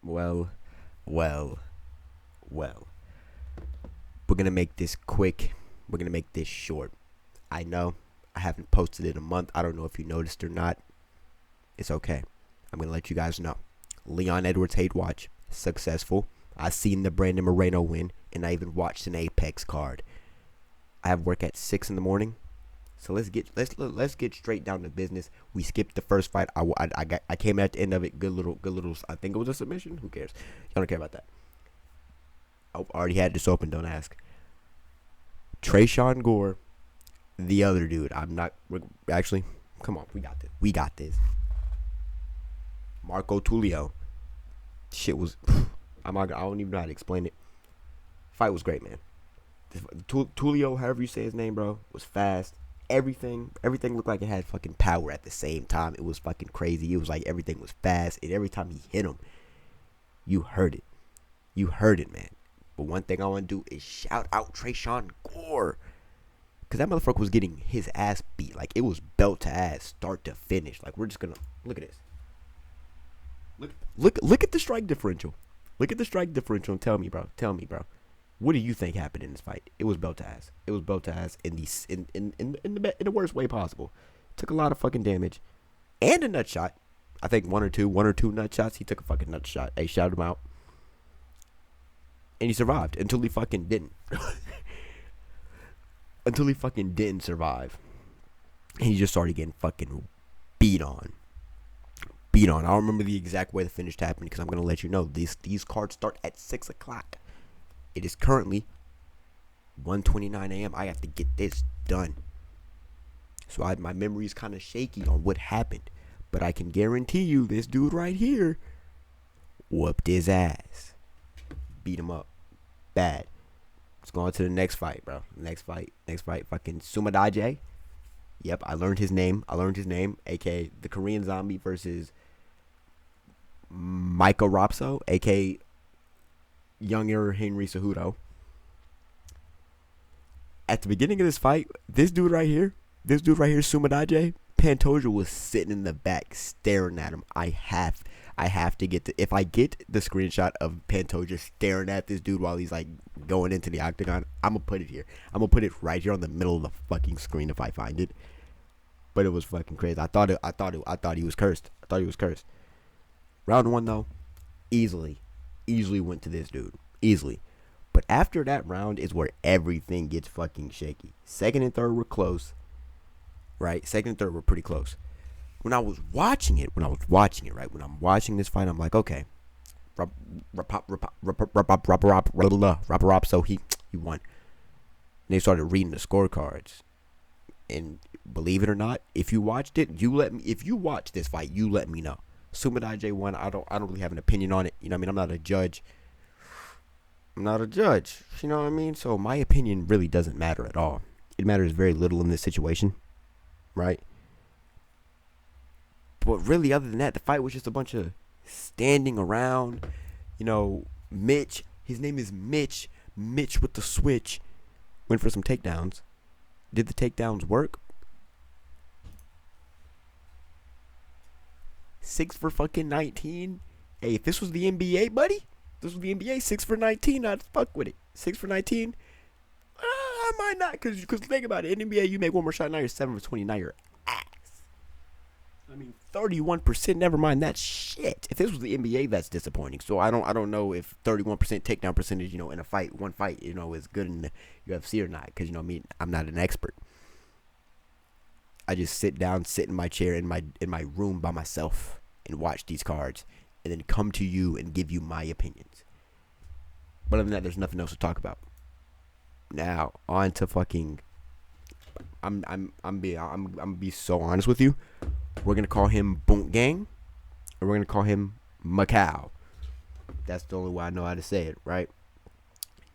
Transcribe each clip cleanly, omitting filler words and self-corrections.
Well, well, well. We're gonna make this quick. We're gonna make this short. I know I haven't posted in a month. I don't know if you noticed or not. It's okay. I'm gonna let you guys know. Leon Edwards hate watch successful. I seen the Brandon Moreno win, and I even watched an Apex card. I have work at 6 in the morning, so let's get straight down to business. We skipped the first fight. I came at the end of it. Good little. I think it was a submission. Who cares? Y'all don't care about that. I already had this open. Don't ask. Trayshawn Gore, the other dude. I'm not actually. Come on, we got this. We got this. Marco Tulio. Shit was. I'm not. I don't even know how to explain it. Fight was great, man. Tulio, however you say his name, bro, was fast. Everything looked like it had fucking power at the same time. It was fucking crazy. It was like everything was fast, and every time he hit him, you heard it. You heard it, man. But one thing I want to do is shout out Trayshawn Gore, because that motherfucker was getting his ass beat. Like, it was belt to ass, start to finish. Like, we're just gonna look at this. Look at the strike differential. Look at the strike differential and tell me, bro. What do you think happened in this fight? It was belt to ass. It was belt to ass in the worst way possible. Took a lot of fucking damage and a nut shot. I think one or two nut shots. He took a fucking nut shot. They shouted him out, and he survived until he fucking didn't. Until he fucking didn't survive, and he just started getting fucking beat on. I don't remember the exact way the finish happened because I'm gonna let you know these cards start at 6 o'clock. It is currently 1:29 a.m. I have to get this done. So my memory is kind of shaky on what happened. But I can guarantee you this dude right here whooped his ass. Beat him up. Bad. Let's go on to the next fight, bro. Next fight. Fucking Sumadaje. Yep, I learned his name. A.k.a. the Korean Zombie versus Micah Rapso, a.k.a. younger Henry Cejudo. At the beginning of this fight, this dude right here, Sumadaje, Pantoja was sitting in the back staring at him. I have to get if I get the screenshot of Pantoja staring at this dude while he's like going into the octagon, I'm gonna put it here. I'm gonna put it right here on the middle of the fucking screen if I find it. But it was fucking crazy. I thought he was cursed. Round one though, easily went to this dude. Easily. But after that round is where everything gets fucking shaky. Second and third were close. Right? Second and third were pretty close. When I'm watching this fight, I'm like, okay. So he won. And they started reading the scorecards. And believe it or not, if you watched it, if you watch this fight, you let me know. Sumadaje won. I don't really have an opinion on it. You know what I mean? I'm not a judge. You know what I mean? So my opinion really doesn't matter at all. It matters very little in this situation, right? But really, other than that, the fight was just a bunch of standing around. You know, Mitch. His name is Mitch. Mitch with the switch. Went for some takedowns. Did the takedowns work? 6 for fucking 19. Hey, if this was the NBA, buddy, 6 for 19, I'd fuck with it. 6 for 19, I might not, because think about it. In NBA, you make one more shot, now you're 7 for 20, now you're ass. I mean, 31%, never mind, that's shit. If this was the NBA, that's disappointing. So I don't know if 31% takedown percentage, in a fight, one fight, is good in the UFC or not, because, I'm not an expert. I just sit in my chair in my room by myself and watch these cards and then come to you and give you my opinions. But other than that, there's nothing else to talk about. Now, on to fucking I'm gonna be so honest with you. We're gonna call him Boont Gang, or we're gonna call him Macau. That's the only way I know how to say it, right?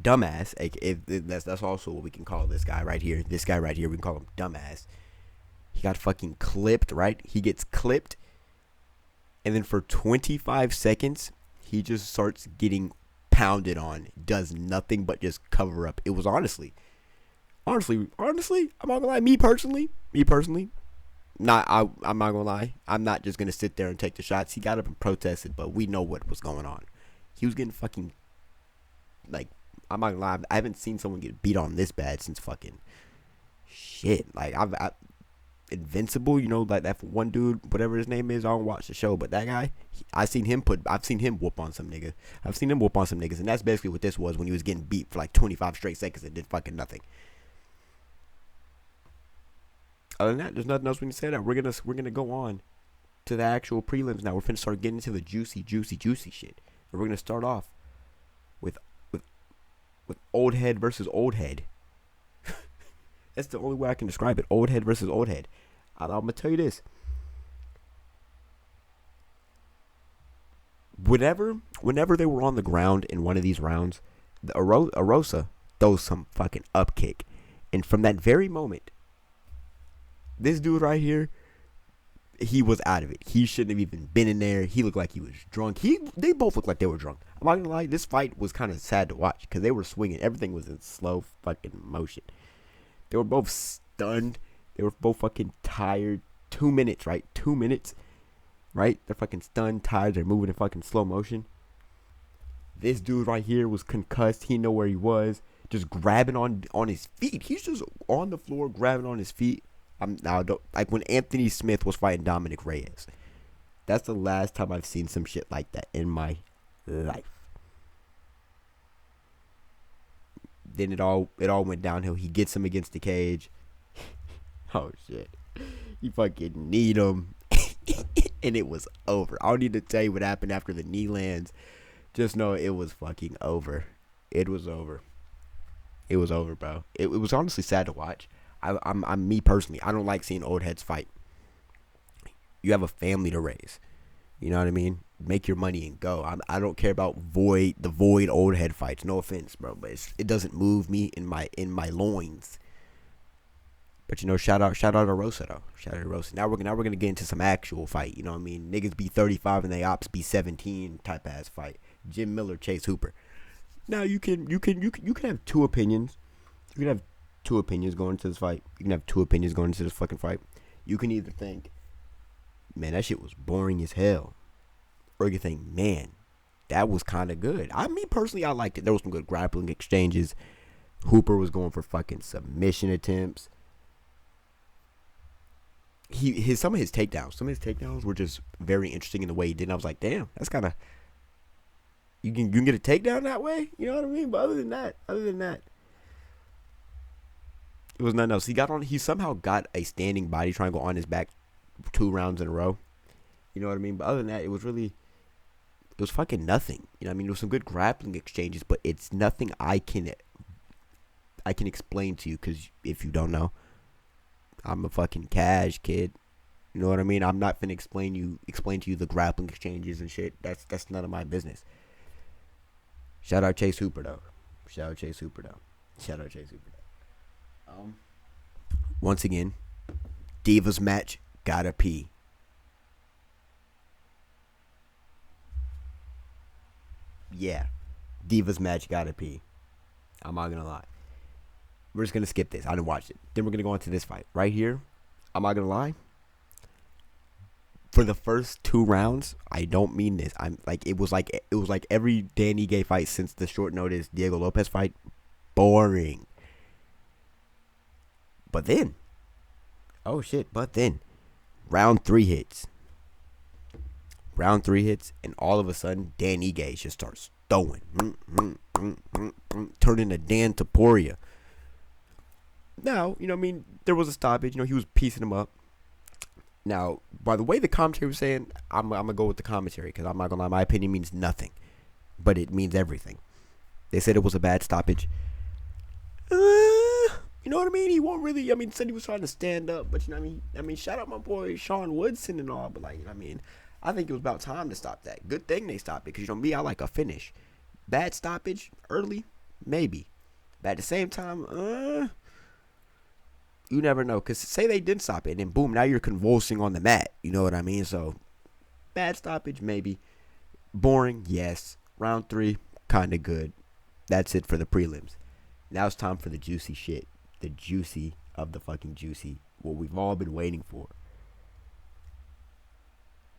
Dumbass. That's also what we can call this guy right here. We can call him Dumbass. He got fucking clipped, right? He gets clipped, and then for 25 seconds, he just starts getting pounded on. Does nothing but just cover up. It was honestly, I'm not gonna lie. Me personally, I'm not gonna lie. I'm not just gonna sit there and take the shots. He got up and protested, but we know what was going on. He was getting fucking, like, I'm not gonna lie, I haven't seen someone get beat on this bad since fucking shit. Like, Invincible, you know, like that one dude, whatever his name is. I don't watch the show, but that guy, I've seen him whoop on some nigga. I've seen him whoop on some niggas, and that's basically what this was when he was getting beat for like 25 straight seconds and did fucking nothing. Other than that, there's nothing else we can say. That we're gonna go on to the actual prelims now. We're finna start getting into the juicy shit. And we're gonna start off with old head versus old head. That's the only way I can describe it. Old head versus old head. I'm gonna tell you this. Whenever they were on the ground in one of these rounds, the Arosa throws some fucking up kick, and from that very moment, this dude right here, he was out of it. He shouldn't have even been in there. He looked like he was drunk. They both looked like they were drunk. I'm not gonna lie, this fight was kind of sad to watch because they were swinging. Everything was in slow fucking motion. They were both stunned. They were both fucking tired. 2 minutes, right? 2 minutes, right? They're fucking stunned, tired. They're moving in fucking slow motion. This dude right here was concussed. He didn't know where he was. Just grabbing on his feet. He's just on the floor grabbing on his feet. Like when Anthony Smith was fighting Dominic Reyes. That's the last time I've seen some shit like that in my life. Then it all went downhill. He gets him against the cage. Oh shit. He fucking kneed him. And it was over. I don't need to tell you what happened after the knee lands. Just know it was fucking over. It was over. It was over, bro. It was honestly sad to watch. I'm me personally. I don't like seeing old heads fight. You have a family to raise. You know what I mean? Make your money and go. I don't care about the void old head fights. No offense, bro, but it doesn't move me in my loins. But you know, shout out to Rosa though. Shout out to Rosa. Now we're gonna get into some actual fight. You know what I mean? Niggas be 35 and they ops be 17 type ass fight. Jim Miller, Chase Hooper. Now you can have two opinions. You can have two opinions going into this fight. You can have two opinions going into this fucking fight. You can either think, man, that shit was boring as hell. Or you can think, man, that was kind of good. Me personally, I liked it. There was some good grappling exchanges. Hooper was going for fucking submission attempts. Some of his takedowns were just very interesting in the way he did. And I was like, damn, that's kind of, you can get a takedown that way. You know what I mean? But other than that, it was nothing else. He somehow got a standing body triangle on his back 2 rounds in a row. You know what I mean? But other than that, it was fucking nothing. You know what I mean? There was some good grappling exchanges, but it's nothing I can explain to you, because if you don't know, I'm a fucking cash kid. You know what I mean? I'm not finna explain to you the grappling exchanges and shit. That's none of my business. Shout out Chase Hooper though. Once again, Divas match, gotta pee. Yeah, Divas match, gotta pee. I'm not gonna lie. We're just gonna skip this. I didn't watch it. Then we're gonna go into this fight right here. I'm not gonna lie. For the first 2 rounds, I don't mean this. It was like every Danny Gay fight since the short notice Diego Lopez fight. Boring. But then, round 3 hits. And all of a sudden, Dan Ige just starts throwing. Turning to Dan Taporia. Now, you know what I mean, there was a stoppage. You know, he was piecing him up. Now, by the way the commentary was saying, I'm going to go with the commentary, because I'm not going to lie, my opinion means nothing. But it means everything. They said it was a bad stoppage. You know what I mean? He won't really, said he was trying to stand up, but you know what I mean? Shout out my boy Sean Woodson and all, but like, you know what I mean? I think it was about time to stop that. Good thing they stopped it, because you know me, I like a finish. Bad stoppage, early, maybe. But at the same time, you never know, because say they didn't stop it, and then boom, now you're convulsing on the mat. You know what I mean? So, bad stoppage, maybe. Boring, yes. Round 3, kind of good. That's it for the prelims. Now it's time for the juicy shit. The juicy of the fucking juicy. What we've all been waiting for.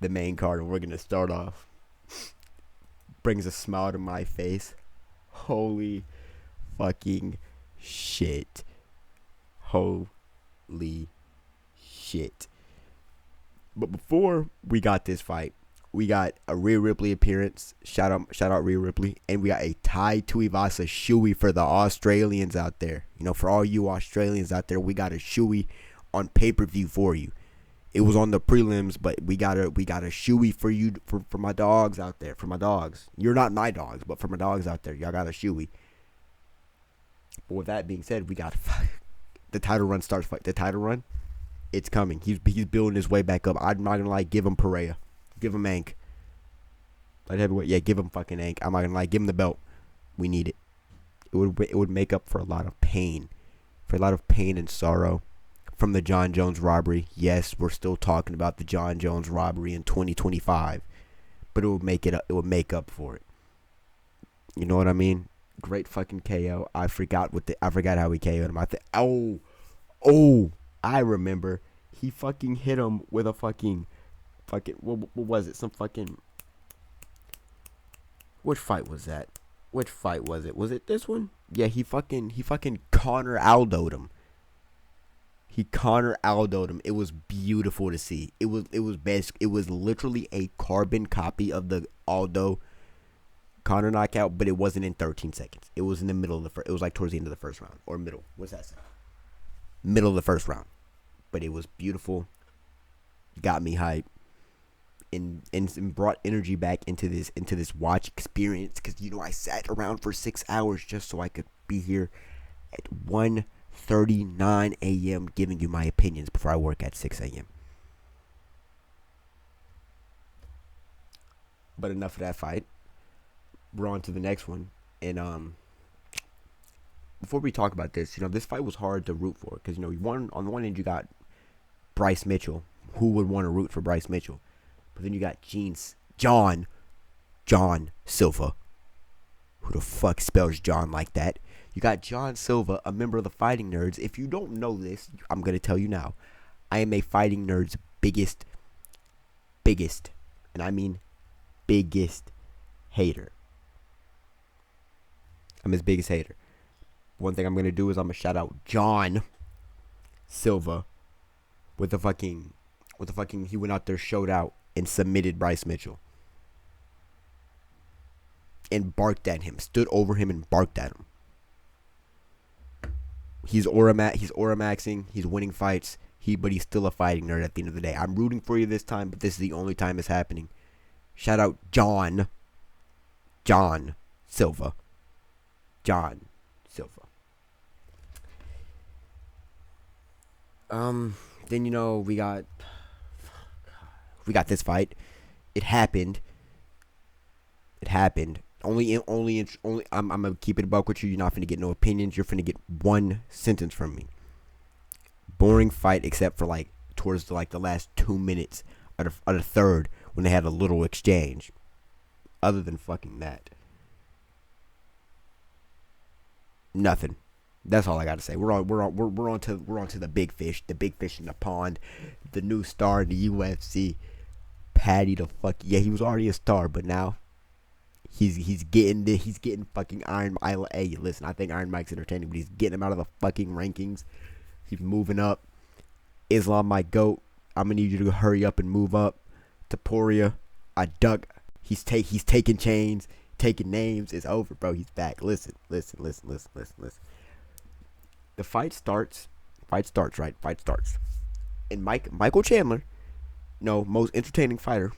The main card, and we're going to start off brings a smile to my face. Holy fucking shit. Holy shit. But before we got this fight, we got a Rhea Ripley appearance. Shout out Rhea Ripley. And we got a Tai Tuivasa shoey for the Australians out there. You know, for all you Australians out there, we got a shoey on pay-per-view for you. It was on the prelims, but we got a shoey for you, for my dogs out there. For my dogs. You're not my dogs, but for my dogs out there, y'all got a shoey. But with that being said, we got the title run starts. The title run, it's coming. He's building his way back up. I'm not gonna lie, give him Pereira, give him Ank. Light heavyweight, yeah, give him fucking Ank. I'm not gonna lie, give him the belt. We need it. It would make up for a lot of pain, and sorrow from the John Jones robbery. Yes, we're still talking about the John Jones robbery in 2025, but it would make up for it. You know what I mean? Great fucking KO. I forgot how he KO'd him. I remember. He fucking hit him with a fucking what was it? Some fucking, which fight was that? Which fight was it? Was it this one? Yeah, he fucking Connor Aldo'd him. He Connor Aldo'd him. It was beautiful to see. It was best. It was literally a carbon copy of the Aldo Connor knockout, but it wasn't in 13 seconds. It was in the middle of the first. It was like towards the end of the first round, or middle. What's that say? Middle of the first round. But it was beautiful. Got me hyped, and brought energy back into this watch experience. Because I sat around for 6 hours just so I could be here at 1:39 a.m. giving you my opinions before I work at 6 a.m. But enough of that fight. We're on to the next one. And before we talk about this, this fight was hard to root for. Because, on the one end, you got Bryce Mitchell. Who would want to root for Bryce Mitchell? But then you got John Silva. Who the fuck spells John like that? You got John Silva, a member of the Fighting Nerds. If you don't know this, I'm going to tell you now. I am a Fighting Nerds biggest, and I mean biggest hater. I'm his biggest hater. One thing I'm going to do is I'm going to shout out John Silva with the fucking, he went out there, showed out, and submitted Bryce Mitchell. And barked at him, stood over him and barked at him. He's aura maxing, he's winning fights, but he's still a fighting nerd at the end of the day. I'm rooting for you this time, but this is the only time it's happening. Shout out John Silva. Then we got this fight. It happened. Only. I'm gonna keep it a buck with you. You're not finna get no opinions. You're finna get one sentence from me. Boring fight, except for towards the last 2 minutes of the third when they had a little exchange. Other than fucking that, nothing. That's all I gotta say. We're on to the big fish in the pond, the new star in the UFC. Patty the fuck, yeah, he was already a star, but now he's getting fucking Iron. Hey, listen, I think Iron Mike's entertaining, but he's getting him out of the fucking rankings. He's moving up. Islam, my goat. I'm gonna need you to hurry up and move up. Taporia, I duck. He's taking chains, taking names. It's over, bro. He's back. Listen. The fight starts. And Michael Chandler, most entertaining fighter.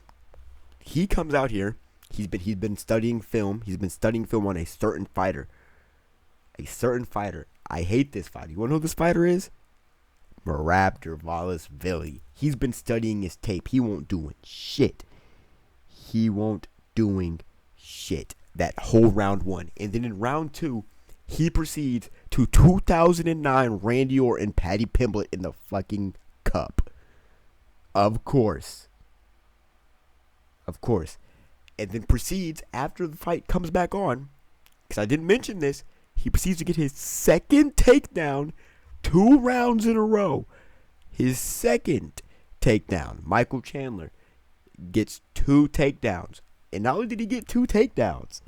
He comes out here. He's been studying film. He's been studying film on a certain fighter. I hate this fighter. You wanna know who this fighter is? Merab Dervalis-Vili. He's been studying his tape. He won't doing shit. That whole round one. And then in round two, he proceeds to 2009 Randy Orton, Patty Pimblett in the fucking cup. Of course. And then proceeds, after the fight comes back on, because I didn't mention this, he proceeds to get his second takedown 2 rounds in a row. His second takedown. Michael Chandler gets 2 takedowns And not only did he get 2 takedowns,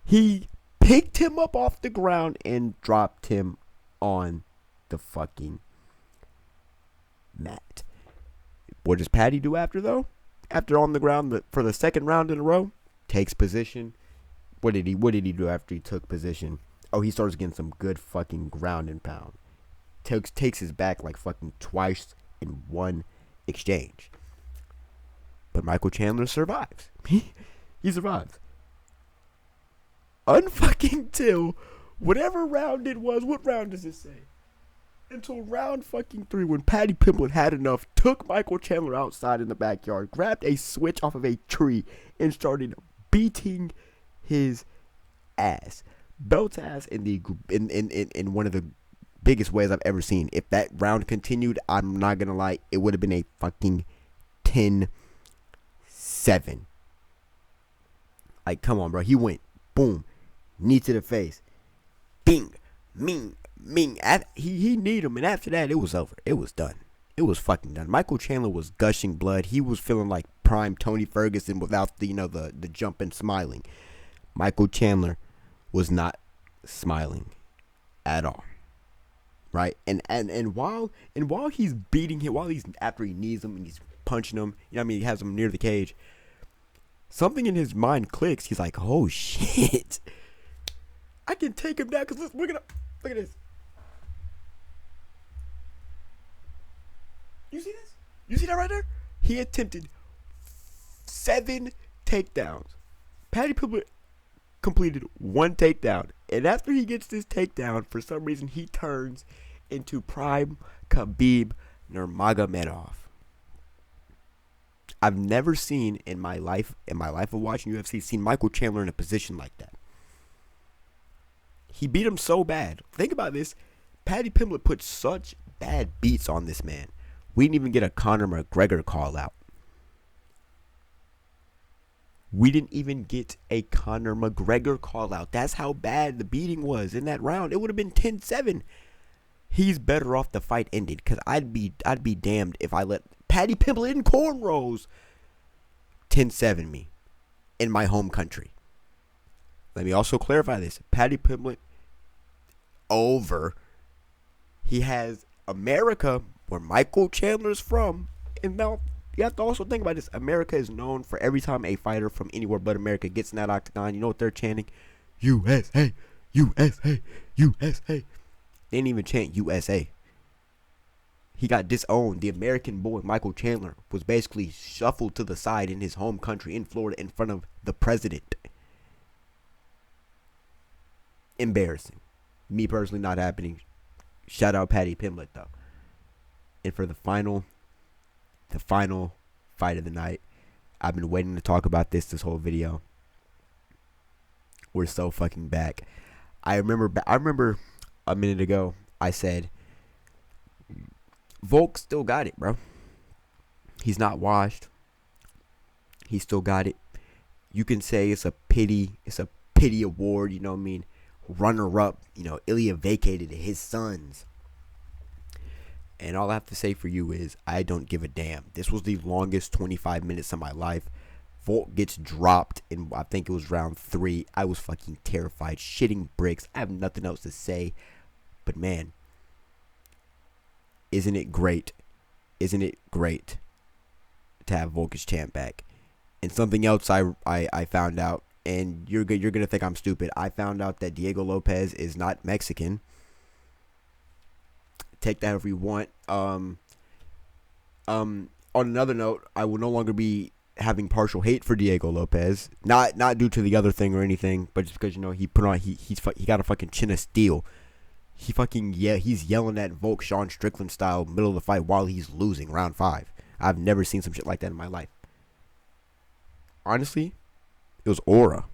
he picked him up off the ground and dropped him on the fucking mat. What does Paddy do after, though? After on the ground for the second round in a row, takes position. What did he do after he took position? Oh, he starts getting some good fucking ground and pound. Takes his back like fucking twice in one exchange. But Michael Chandler survives. He survives. Unfucking till whatever round it was. What round does it say? Until round fucking 3, when Paddy Pimblett had enough, took Michael Chandler outside in the backyard, grabbed a switch off of a tree, and started beating his ass. Belt's ass in one of the biggest ways I've ever seen. If that round continued, I'm not gonna lie, it would have been a fucking 10-7. Like, come on, bro. He went boom, knee to the face, bing, ming. He kneed him, and after that, it was over. It was done. It was fucking done. Michael Chandler was gushing blood. He was feeling like prime Tony Ferguson without the jump and smiling. Michael Chandler was not smiling at all. Right? And while he's beating him, after he knees him and he's punching him, he has him near the cage, something in his mind clicks. He's like, oh shit, I can take him down, because look at this. You see this? You see that right there? He attempted 7 takedowns. Paddy Pimblett completed 1 takedown. And after he gets this takedown, for some reason, he turns into prime Khabib Nurmagomedov. I've never seen in my life of watching UFC, seen Michael Chandler in a position like that. He beat him so bad. Think about this. Paddy Pimblett put such bad beats on this man. We didn't even get a Conor McGregor call out. That's how bad the beating was in that round. It would have been 10-7. He's better off the fight ended, because I'd be damned if I let Paddy Pimblett in cornrows 10-7 me in my home country. Let me also clarify this. Paddy Pimblett over. He has America, where Michael Chandler's from. And now you have to also think about this. America is known for every time a fighter from anywhere but America gets in that octagon, you know what they're chanting? USA, USA, USA. They didn't even chant USA. He got disowned. The American boy, Michael Chandler, was basically shuffled to the side in his home country in Florida in front of the president. Embarrassing. Me personally, not happening. Shout out Paddy Pimblett, though. And for the final fight of the night, I've been waiting to talk about this whole video. We're so fucking back. I remember a minute ago I said VOLK still got it, bro. He's not washed. He still got it. You can say it's a pity award, you know what I mean? Runner up, Ilya vacated his sons. And all I have to say for you is, I don't give a damn. This was the longest 25 minutes of my life. VOLK gets dropped in, I think it was round 3. I was fucking terrified, shitting bricks. I have nothing else to say. But man, isn't it great? Isn't it great to have VOLK as champ back? And something else I found out, and you're gonna think I'm stupid. I found out that Diego Lopez is not Mexican. Take that if you want. On another note, I will no longer be having partial hate for Diego Lopez. Not due to the other thing or anything, but just because he got a fucking chin of steel. He's yelling at VOLK Sean Strickland style middle of the fight while he's losing round 5. I've never seen some shit like that in my life. Honestly, it was aura.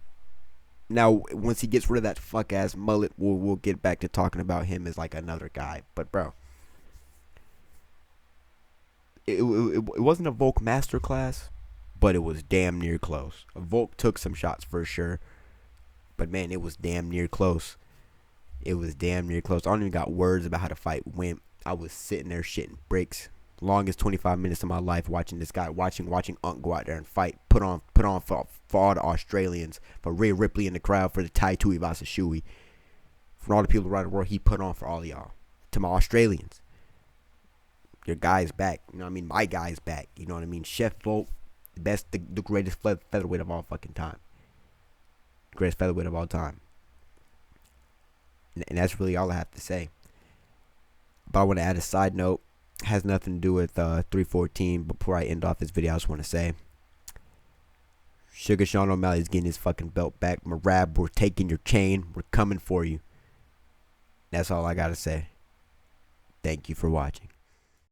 Now, once he gets rid of that fuck ass mullet, we'll get back to talking about him as like another guy. But bro, it wasn't a VOLK masterclass, but it was damn near close. VOLK took some shots for sure, but man, it was damn near close. It was damn near close. I don't even got words about how the fight went. I was sitting there shitting bricks, Longest 25 minutes of my life watching this guy, watching Unk go out there and fight, put on for all the Australians, for Rhea Ripley in the crowd, for the Tai Tuivasa Shui, for all the people around the world. He put on for all of y'all. To my Australians, your guy's back. You know what I mean? My guy's back. You know what I mean? Chef Volk, the greatest featherweight of all fucking time. Greatest featherweight of all time. And that's really all I have to say. But I want to add a side note. It has nothing to do with 314. Before I end off this video, I just want to say, Sugar Sean O'Malley's getting his fucking belt back. Marab, we're taking your chain. We're coming for you. That's all I got to say. Thank you for watching.